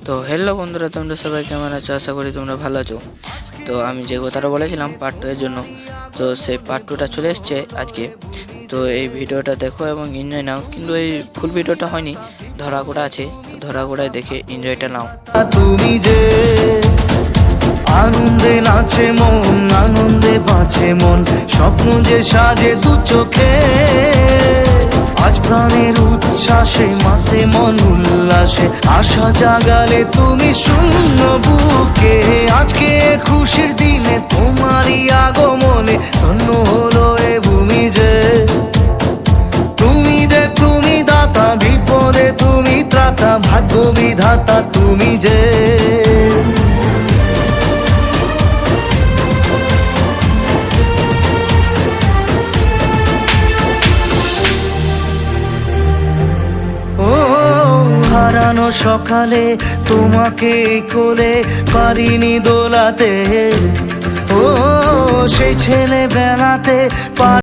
তো হ্যালো বন্ধুরা, তোমরা সবাই কেমন আছো? আশা করি তোমরা ভালো আছো। তো আমি যে কথাটা বলেছিলাম পার্ট 2 এর জন্য, তো সেই পার্ট 2টা চলে এসছে আজকে। তো এই ভিডিওটা দেখো এবং এনজয় নাও, কিন্তু এই ফুল ভিডিওটা হয়নি, ধরাগোড়া আছে, ধরাগোড়ায় দেখে এনজয়টা নাও। তুমি যে আনন্দে নাচে মন, আনন্দে বাঁচে মন, স্বপ্ন যে সাজে দু চোখে, আজ প্রাণের উচ্ছ্বাসে মাতে মন উল্লাসে, আশা জাগালে তুমি শূন্য বুকে। আজকে খুশির দিনে তোমারই আগমনে ধন্য হলো এ ভূমি যে। তুমি দেব, তুমি দাতা, বিপদে তুমি ত্রাতা, ভাগ্য বিধাতা তুমি যে। হারানো সকালে তোমাকে কোলে পারিনি দোলাতে, ও সেই ছেলে বেলাতে